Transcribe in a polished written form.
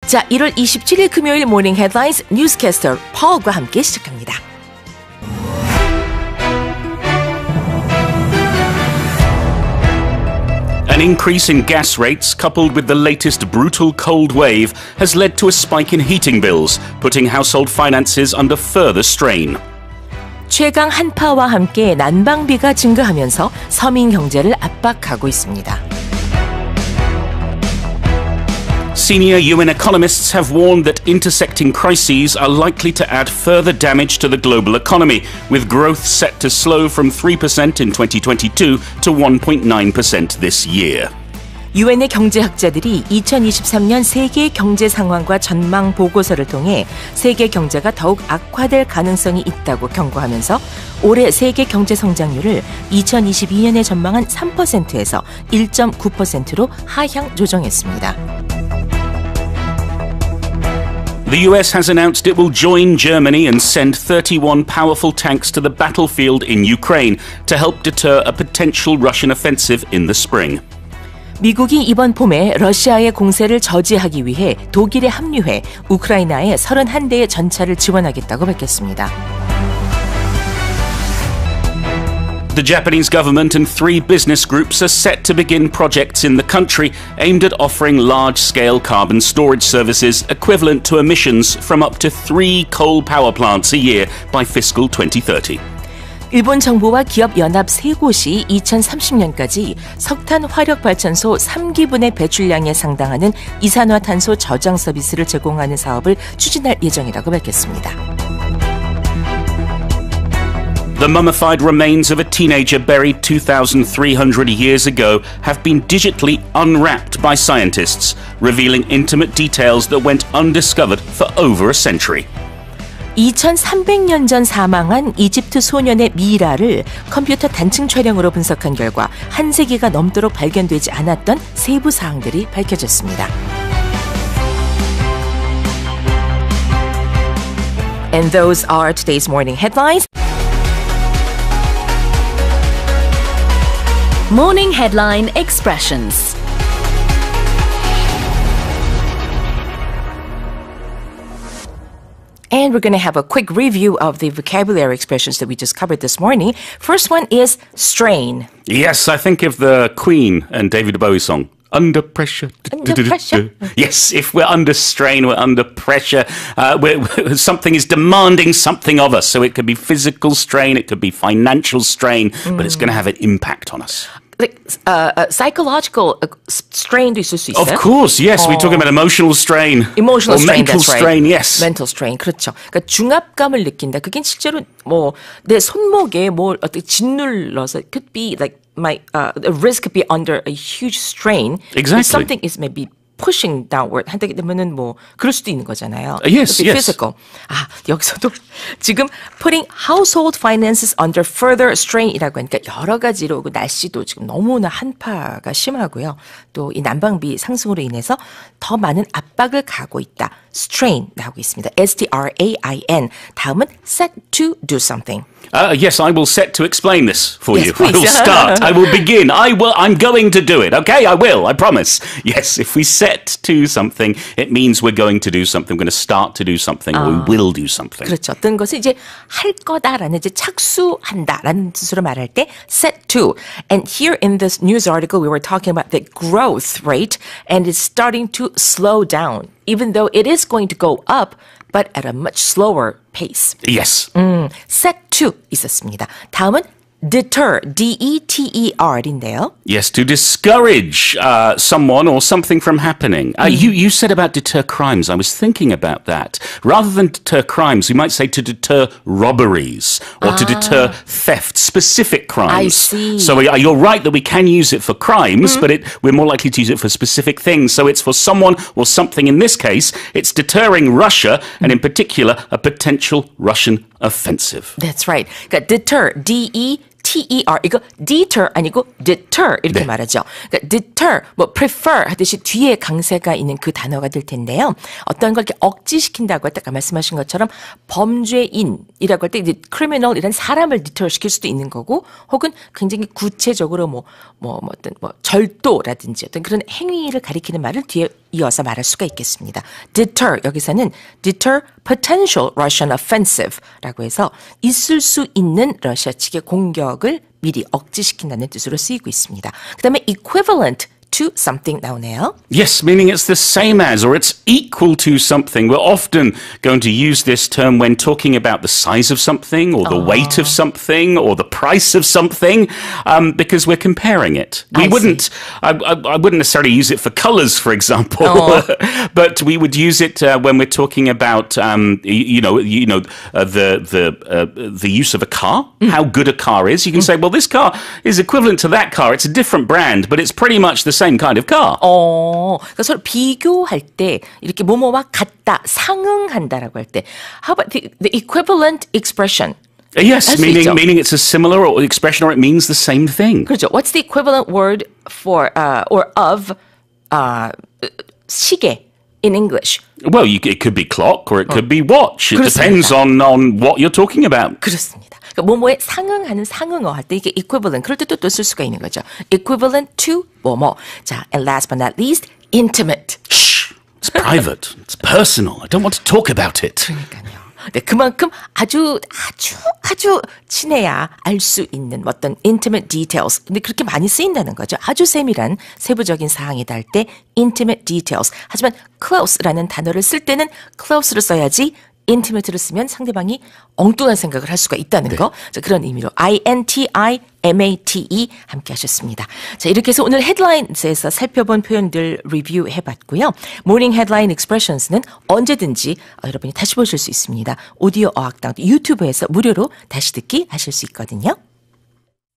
자, 1월 27일 금요일 모닝 헤드라인스 뉴스캐스터 폴과 함께 시작합니다. An increase in gas rates coupled with the latest brutal cold wave has led to a spike in heating bills, putting household finances under further strain. 최강 한파와 함께 난방비가 증가하면서 서민 경제를 압박하고 있습니다. Senior UN economists have warned that intersecting crises are likely to add further damage to the global economy, with growth set to slow from 3% in 2022 to 1.9% this year. 유엔의 경제학자들이 2023년 세계 경제 상황과 전망 보고서를 통해 세계 경제가 더욱 악화될 가능성이 있다고 경고하면서 올해 세계 경제 성장률을 2022년에 전망한 3%에서 1.9%로 하향 조정했습니다. The US has announced it will join Germany and send 31 powerful tanks to the battlefield in Ukraine to help deter a potential Russian offensive in the spring. 미국이 이번 봄에 러시아의 공세를 저지하기 위해 독일에 합류해 우크라이나에 31대의 전차를 지원하겠다고 밝혔습니다. The Japanese government and 3 business groups are set to begin projects in the country aimed at offering large-scale carbon storage services equivalent to emissions from up to 3 coal power plants a year by fiscal 2030. 일본 정부와 기업 연합 3곳이 2030년까지 석탄 화력 발전소 3기분의 배출량에 상당하는 이산화탄소 저장 서비스를 제공하는 사업을 추진할 예정이라고 밝혔습니다. The mummified remains of a teenager buried 2,300 years ago have been digitally unwrapped by scientists, revealing intimate details that went undiscovered for over a century. 2300년 전 사망한 이집트 소년의 미라를 컴퓨터 단층 촬영으로 분석한 결과 한 세기가 넘도록 발견되지 않았던 세부 사항들이 밝혀졌습니다. And those are today's morning headlines. Morning headline expressions. And we're going to have a quick review of the vocabulary expressions that we just covered this morning. First one is strain. Yes, I think of the Queen and David Bowie song. Under pressure. Under pressure. Yes, if we're under strain, we're under pressure. Something is demanding something of us. So it could be physical strain, it could be financial strain, but it's going to have an impact on us. Like, psychological strain도 있을 수 있어요? Of course, yes. We're talking about emotional strain. Emotional or strain, mental that's right. strain, yes. Mental strain, 그렇죠. 그러니까 중압감을 느낀다. 그게 실제로 뭐 내 손목에 뭘 어떻게 짓눌러서 it could be like my the wrist could be under a huge strain. Exactly. If something is maybe pushing downward 하게 되면은 뭐 그럴 수도 있는 거잖아요. Yes, yes. Physical. 아, 여기서도 지금 putting household finances under further strain이라고 하니까 여러 가지로 날씨도 지금 너무나 한파가 심하고요. 또 이 난방비 상승으로 인해서 더 많은 압박을 가하고 있다. strain 나오고 있습니다. S-T-R-A-I-N. 다음은 set to do something. Yes, I will set to explain this for Yes, you. please. I will start. I will begin. I'm going to do it. Okay, I will. I promise. Yes, if we set to something, it means we're going to do something. We're going to start to do something. Or we will do something. 그렇죠. 어떤 것을 이제 할 거다라는 이제 착수한다라는 뜻으로 말할 때 set to. And here in this news article, we were talking about the growth rate, and it's starting to slow down, even though it is going to go up, but at a much slower pace. Yes. set to 있었습니다. 다음은 deter, D-E-T-E-R인데요. Yes, to discourage someone or something from happening. You said about deter crimes. I was thinking about that. Rather than deter crimes, we might say to deter robberies or to deter theft, specific crimes. I see. So you're right that we can use it for crimes, but we're more likely to use it for specific things. So it's for someone or something. In this case, it's deterring Russia, and in particular, a potential Russian offensive. That's right. 그러니까 deter, D-E-T-E-R. 이거 deter 아니고 deter 이렇게 네. 말하죠. 그러니까 deter, 뭐 prefer 하듯이 뒤에 강세가 있는 그 단어가 될 텐데요. 어떤 걸 이렇게 억지시킨다고 할 때 아까 말씀하신 것처럼 범죄인이라고 할 때 이제 criminal 이런 사람을 deter 시킬 수도 있는 거고, 혹은 굉장히 구체적으로 어떤 절도라든지 어떤 그런 행위를 가리키는 말을 뒤에 이어서 말할 수가 있겠습니다. deter, 여기서는 deter potential Russian offensive라고 해서 있을 수 있는 러시아 측의 공격을 미리 억제시킨다는 뜻으로 쓰이고 있습니다. 그 다음에 equivalent to something 나오네요. Yes, meaning it's the same as or it's equal to something. We're often going to use this term when talking about the size of something or the weight of something or the price of something because we're comparing it. I wouldn't necessarily use it for colors, for example, but we would use it when we're talking about the use of a car, how good a car is. You can say, well, this car is equivalent to that car. It's a different brand, but it's pretty much the same kind of car. 그러니까 서로 비교할 때 이렇게 뭐뭐와 같다, 상응한다라고 할 때, how about the equivalent expression? Yes, meaning it's a similar expression or it means the same thing. 그렇죠. What's the equivalent word for or of 시계 in English? Well, it could be clock or it could be watch. It 그렇습니다. depends on what you're talking about. 그렇습니다. 그러니까 뭐뭐에 상응하는 상응어 할 때 이게 equivalent 그럴 때 또 쓸 수가 있는 거죠. equivalent to 뭐뭐. 자, and last but not least, intimate. Shh, it's private. It's personal. I don't want to talk about it. 그러니까요. 네, 그만큼 아주 친해야 알 수 있는 어떤 intimate details. 근데 그렇게 많이 쓰인다는 거죠. 아주 세밀한 세부적인 사항이다 할 때 intimate details. 하지만 close라는 단어를 쓸 때는 close를 써야지 intimate를 쓰면 상대방이 엉뚱한 생각을 할 수가 있다는 거. 자, 그런 의미로 INTIMATE 함께 하셨습니다. 자, 이렇게 해서 오늘 헤드라인에서 살펴본 표현들 리뷰해봤고요. 모닝 헤드라인 익스프레션스는 언제든지 여러분이 다시 보실 수 있습니다. 오디오 어학당 유튜브에서 무료로 다시 듣기 하실 수 있거든요.